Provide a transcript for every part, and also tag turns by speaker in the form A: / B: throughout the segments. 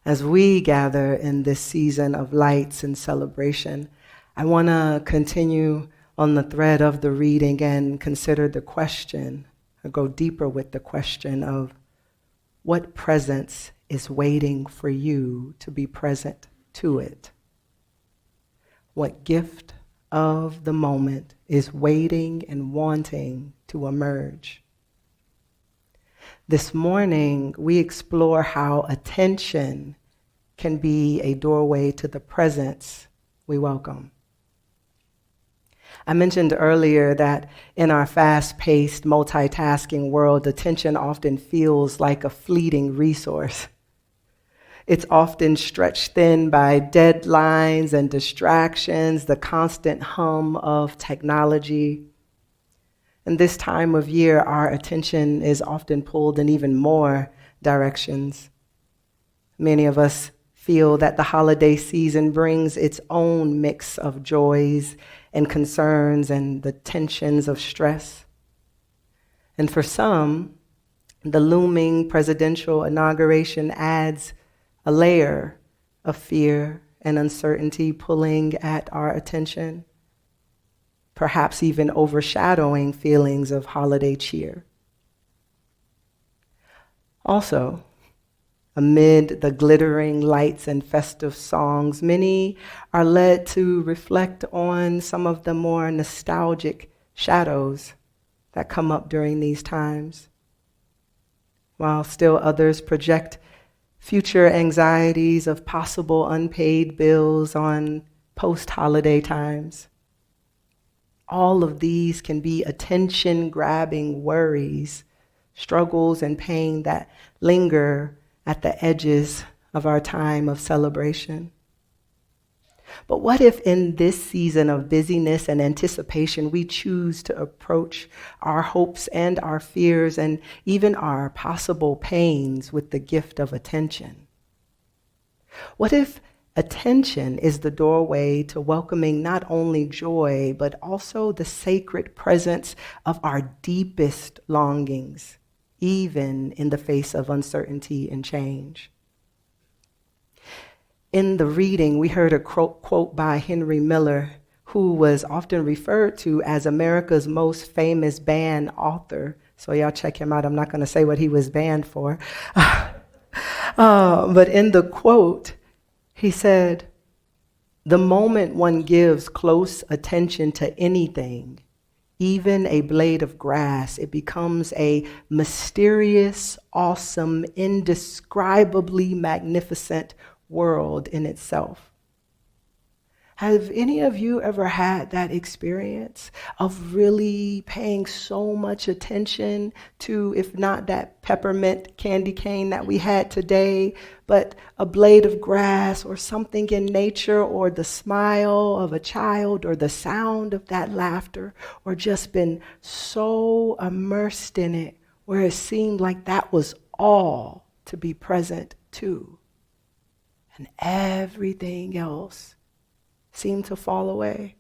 A: As we gather in this season of lights and celebration, I want to continue on the thread of the reading and consider the question, or go deeper with the question of what presence is waiting for you to be present to it? What gift of the moment is waiting and wanting to emerge? This morning, we explore how attention can be a doorway to the presence we welcome. I mentioned earlier that in our fast-paced, multitasking world, attention often feels like a fleeting resource. It's often stretched thin by deadlines and distractions, the constant hum of technology. And this time of year, our attention is often pulled in even more directions. Many of us feel that the holiday season brings its own mix of joys and concerns and the tensions of stress. And for some, the looming presidential inauguration adds a layer of fear and uncertainty pulling at our attention, perhaps even overshadowing feelings of holiday cheer. Also, amid the glittering lights and festive songs, many are led to reflect on some of the more nostalgic shadows that come up during these times, while still others project future anxieties of possible unpaid bills on post-holiday times. All of these can be attention-grabbing worries, struggles, and pain that linger at the edges of our time of celebration. But what if in this season of busyness and anticipation, we choose to approach our hopes and our fears and even our possible pains with the gift of attention? What if attention is the doorway to welcoming not only joy, but also the sacred presence of our deepest longings, even in the face of uncertainty and change? In the reading, we heard a quote by Henry Miller, who was often referred to as America's most famous banned author. So y'all check him out. I'm not going to say what he was banned for. But in the quote, he said, "The moment one gives close attention to anything, even a blade of grass, it becomes a mysterious, awesome, indescribably magnificent world in itself." Have any of you ever had that experience of really paying so much attention to, if not that peppermint candy cane that we had today, but a blade of grass or something in nature, or the smile of a child or the sound of that laughter, or just been so immersed in it where it seemed like that was all to be present to, and everything else seemed to fall away?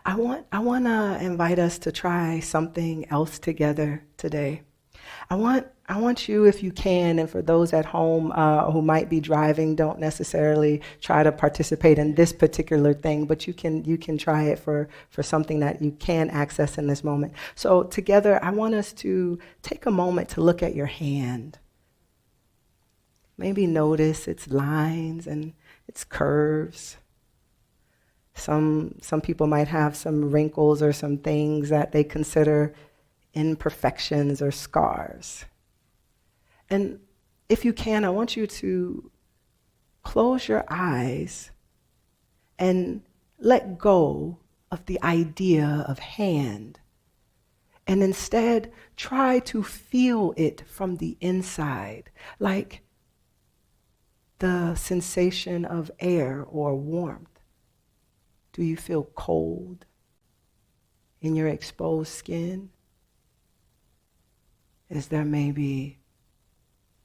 A: I want to invite us to try something else together today. I want you, if you can, and for those at home who might be driving, don't necessarily try to participate in this particular thing, but you can try it for something that you can access in this moment. So together, I want us to take a moment to look at your hand. Maybe notice its lines and its curves. Some people might have some wrinkles or some things that they consider imperfections or scars. And if you can, I want you to close your eyes and let go of the idea of hand, and instead try to feel it from the inside, like the sensation of air or warmth. Do you feel cold in your exposed skin? Is there maybe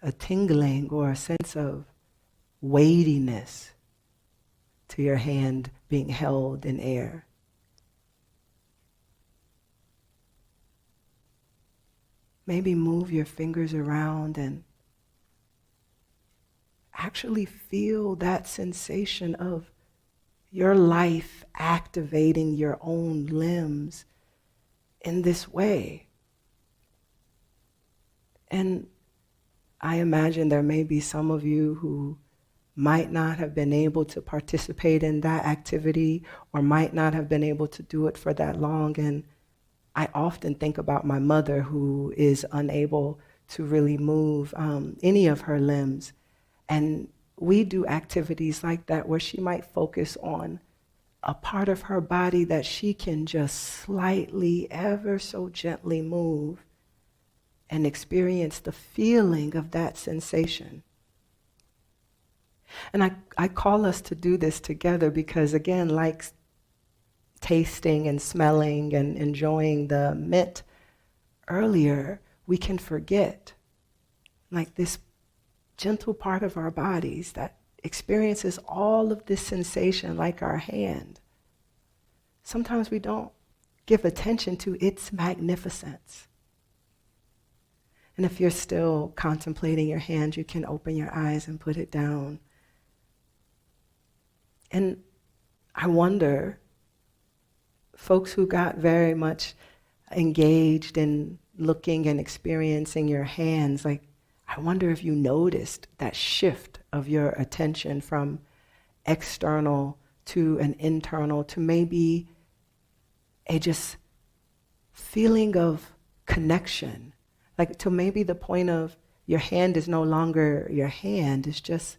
A: a tingling or a sense of weightiness to your hand being held in air? Maybe move your fingers around and actually feel that sensation of your life activating your own limbs in this way. And I imagine there may be some of you who might not have been able to participate in that activity or might not have been able to do it for that long. And I often think about my mother, who is unable to really move any of her limbs. And we do activities like that where she might focus on a part of her body that she can just slightly, ever so gently move and experience the feeling of that sensation. And I call us to do this together because, again, like tasting and smelling and enjoying the mint earlier, we can forget, like, this gentle part of our bodies that experiences all of this sensation, like our hand. Sometimes we don't give attention to its magnificence. And if you're still contemplating your hand, you can open your eyes and put it down. And I wonder, folks who got very much engaged in looking and experiencing your hands, like, I wonder if you noticed that shift of your attention from external to an internal, to maybe a just feeling of connection, like to maybe the point of your hand is no longer your hand, it's just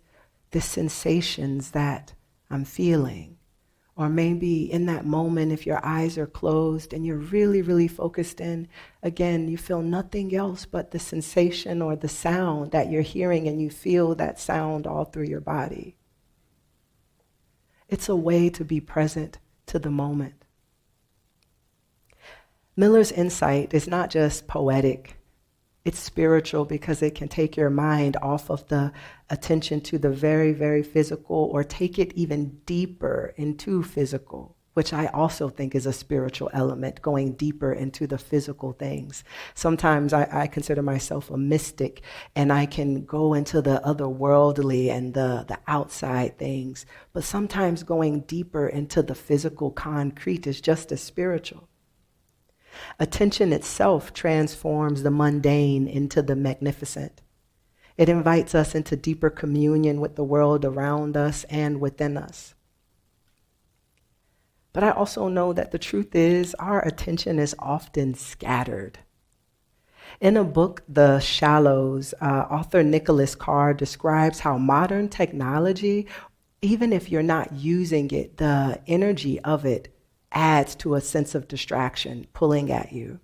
A: the sensations that I'm feeling. Or maybe in that moment, if your eyes are closed and you're really, really focused in, again, you feel nothing else but the sensation or the sound that you're hearing, and you feel that sound all through your body. It's a way to be present to the moment. Miller's insight is not just poetic. It's spiritual because it can take your mind off of the attention to the very, very physical, or take it even deeper into physical, which I also think is a spiritual element, going deeper into the physical things. Sometimes I consider myself a mystic, and I can go into the otherworldly and the outside things, but sometimes going deeper into the physical concrete is just as spiritual. Attention itself transforms the mundane into the magnificent. It invites us into deeper communion with the world around us and within us. But I also know that the truth is our attention is often scattered. In a book, The Shallows, author Nicholas Carr describes how modern technology, even if you're not using it, the energy of it adds to a sense of distraction pulling at you.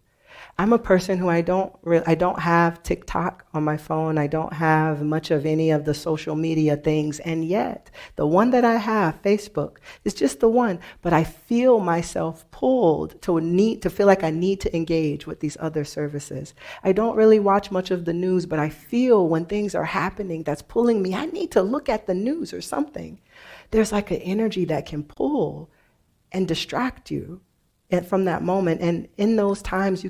A: I'm a person who I don't have TikTok on my phone. I don't have much of any of the social media things. And yet, the one that I have, Facebook, is just the one. But I feel myself pulled to feel like I need to engage with these other services. I don't really watch much of the news, but I feel when things are happening that's pulling me, I need to look at the news or something. There's like an energy that can pull and distract you from that moment. And in those times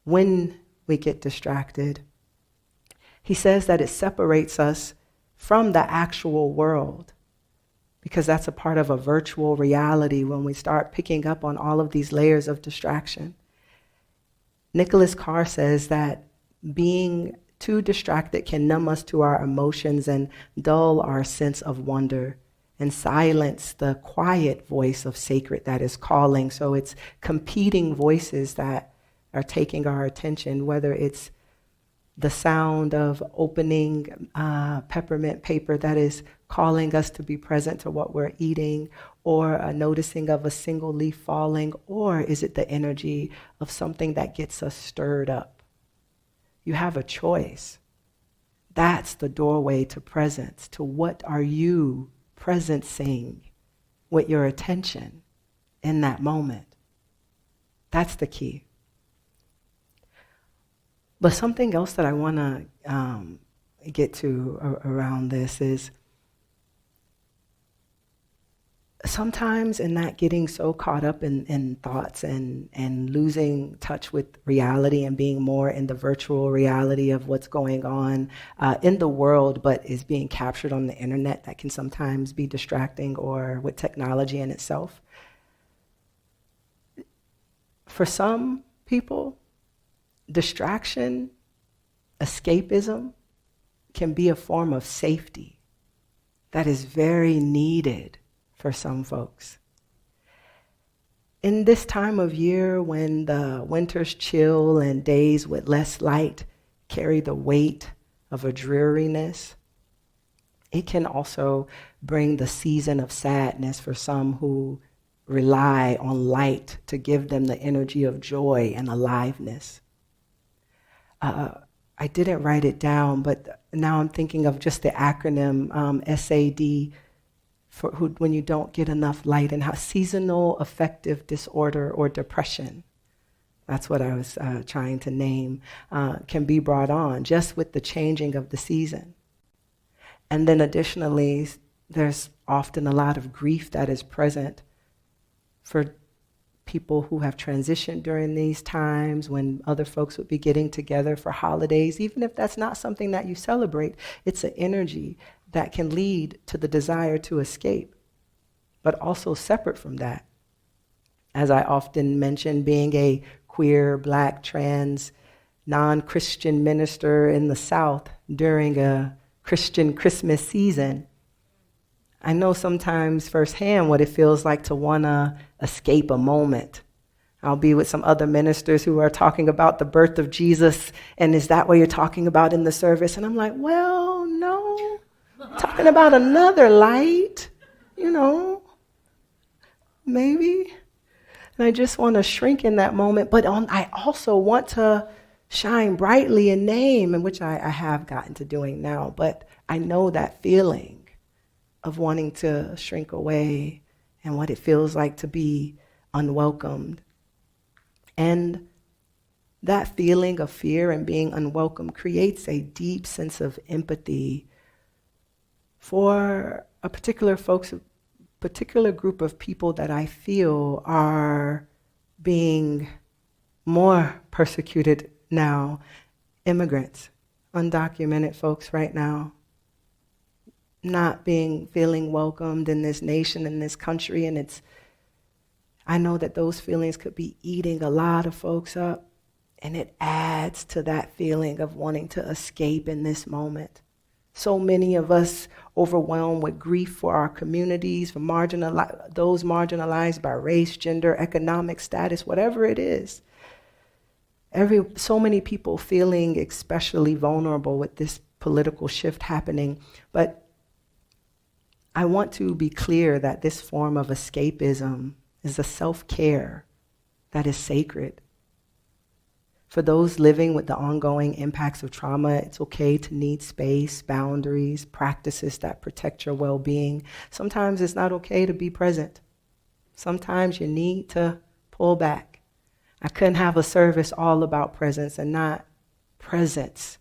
A: when we get distracted, he says that it separates us from the actual world, because that's a part of a virtual reality when we start picking up on all of these layers of distraction. Nicholas Carr says that being too distracted can numb us to our emotions and dull our sense of wonder, and silence the quiet voice of sacred that is calling. So it's competing voices that are taking our attention, whether it's the sound of opening peppermint paper that is calling us to be present to what we're eating, or a noticing of a single leaf falling, or is it the energy of something that gets us stirred up? You have a choice. That's the doorway to presence, to what are you presencing with your attention in that moment. That's the key. But something else that I want to get to around this is sometimes in that getting so caught up in thoughts and losing touch with reality and being more in the virtual reality of what's going on in the world, but is being captured on the internet, that can sometimes be distracting, or with technology in itself. For some people, distraction, escapism can be a form of safety that is very needed for some folks. In this time of year when the winters chill and days with less light carry the weight of a dreariness, it can also bring the season of sadness for some who rely on light to give them the energy of joy and aliveness. I didn't write it down, but now I'm thinking of just the acronym SAD, for when you don't get enough light, and how seasonal affective disorder or depression, that's what I was trying to name, can be brought on just with the changing of the season. And then additionally, there's often a lot of grief that is present for people who have transitioned during these times when other folks would be getting together for holidays. Even if that's not something that you celebrate, it's an energy that can lead to the desire to escape. But also separate from that, as I often mention, being a queer, Black, trans, non-Christian minister in the South during a Christian Christmas season, I know sometimes firsthand what it feels like to want to escape a moment. I'll be with some other ministers who are talking about the birth of Jesus, and is that what you're talking about in the service? And I'm like, well, no. Talking about another light, maybe. And I just want to shrink in that moment. But I also want to shine brightly in name, and which I have gotten to doing now. But I know that feeling of wanting to shrink away and what it feels like to be unwelcomed. And that feeling of fear and being unwelcome creates a deep sense of empathy for a particular group of people that I feel are being more persecuted now. Immigrants, undocumented folks right now, not feeling welcomed in this nation, in this country, and I know that those feelings could be eating a lot of folks up, and it adds to that feeling of wanting to escape in this moment. So many of us overwhelmed with grief for our communities, for those marginalized by race, gender, economic status, whatever it is. So many people feeling especially vulnerable with this political shift happening. But I want to be clear that this form of escapism is a self-care that is sacred. For those living with the ongoing impacts of trauma, it's okay to need space, boundaries, practices that protect your well-being. Sometimes it's not okay to be present. Sometimes you need to pull back. I couldn't have a service all about presence and not presence,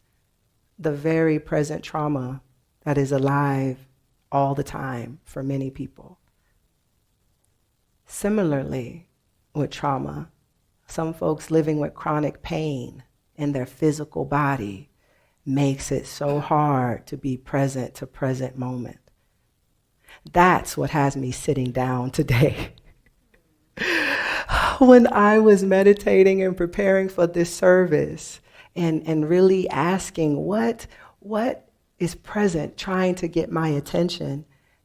A: the very present trauma that is alive all the time for many people. Similarly, with trauma, some folks living with chronic pain in their physical body makes it so hard to be present to present moment. That's what has me sitting down today. When I was meditating and preparing for this service and really asking what is present, trying to get my attention,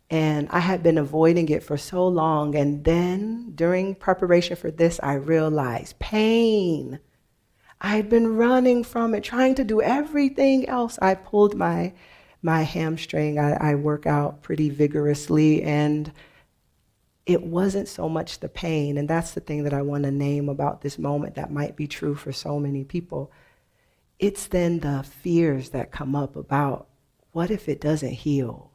A: and I had been avoiding it for so long. And then during preparation for this, I realized pain. I had been running from it, trying to do everything else. I pulled my hamstring. I work out pretty vigorously, and it wasn't so much the pain. And that's the thing that I want to name about this moment that might be true for so many people. It's then the fears that come up about, what if it doesn't heal?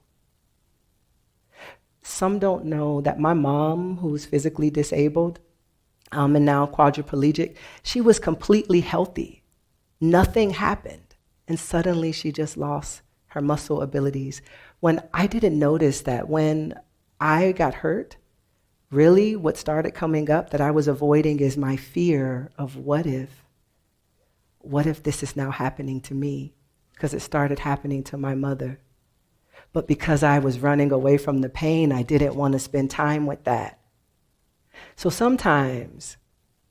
A: Some don't know that my mom, who's physically disabled and now quadriplegic, she was completely healthy. Nothing happened. And suddenly she just lost her muscle abilities. When I didn't notice that when I got hurt, Really, what started coming up that I was avoiding is my fear of what if? What if this is now happening to me? Because it started happening to my mother. But because I was running away from the pain, I didn't want to spend time with that. So sometimes,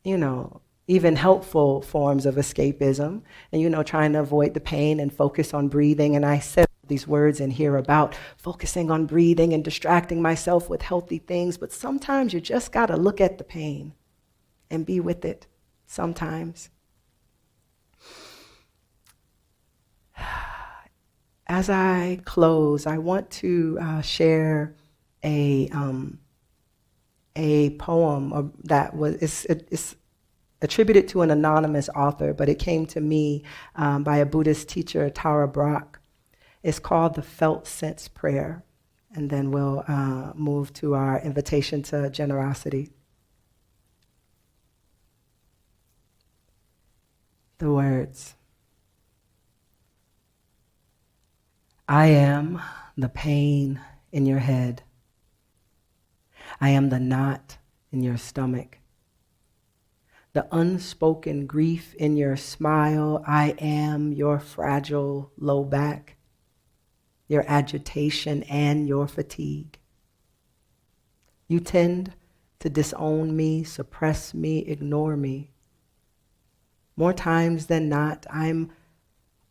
A: even helpful forms of escapism and, trying to avoid the pain and focus on breathing. And I said these words in here about focusing on breathing and distracting myself with healthy things. But sometimes you just got to look at the pain and be with it sometimes. As I close, I want to share a poem that is attributed to an anonymous author, but it came to me by a Buddhist teacher, Tara Brach. It's called the Felt Sense Prayer, and then we'll move to our invitation to generosity. The words. I am the pain in your head. I am the knot in your stomach. The unspoken grief in your smile. I am your fragile low back, your agitation and your fatigue. You tend to disown me, suppress me, ignore me. More times than not, I'm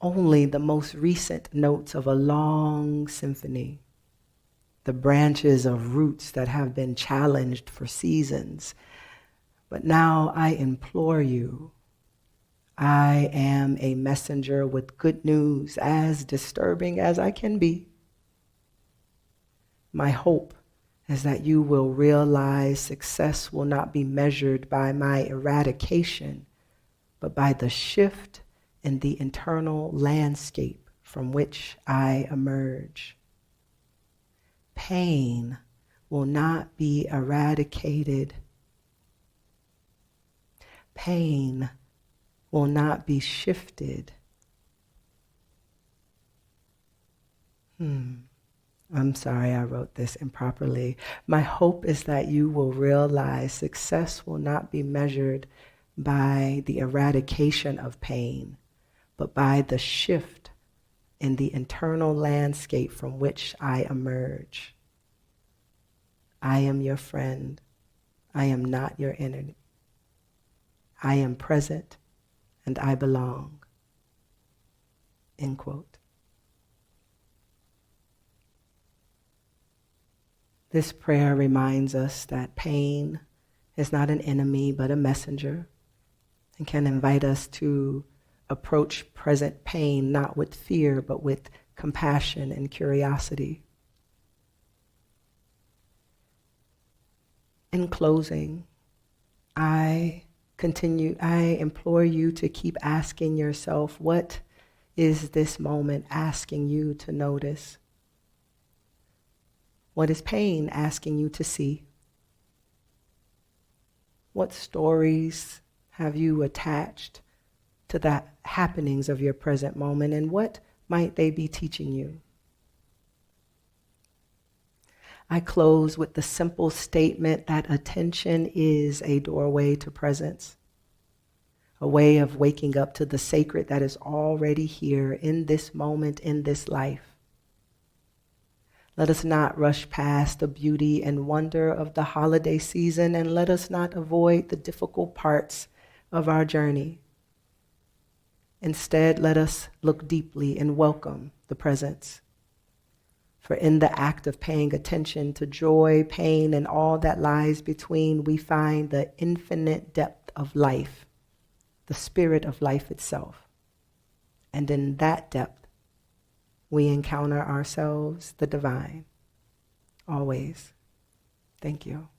A: only the most recent notes of a long symphony, the branches of roots that have been challenged for seasons. But now I implore you, I am a messenger with good news, as disturbing as I can be. My hope is that you will realize success will not be measured by my eradication, but by the shift in the internal landscape from which I emerge. Pain will not be eradicated. Pain will not be shifted. I'm sorry I wrote this improperly. My hope is that you will realize success will not be measured by the eradication of pain, but by the shift in the internal landscape from which I emerge. I am your friend. I am not your enemy. I am present and I belong. End quote. This prayer reminds us that pain is not an enemy but a messenger, and can invite us to approach present pain not with fear but with compassion and curiosity. In closing, I implore you to keep asking yourself, what is this moment asking you to notice? What is pain asking you to see? What stories have you attached to the happenings of your present moment, and what might they be teaching you? I close with the simple statement that attention is a doorway to presence, a way of waking up to the sacred that is already here in this moment, in this life. Let us not rush past the beauty and wonder of the holiday season, and let us not avoid the difficult parts of our journey. Instead, let us look deeply and welcome the presence. For in the act of paying attention to joy, pain, and all that lies between, we find the infinite depth of life, the spirit of life itself. And in that depth, we encounter ourselves, the divine, always. Thank you.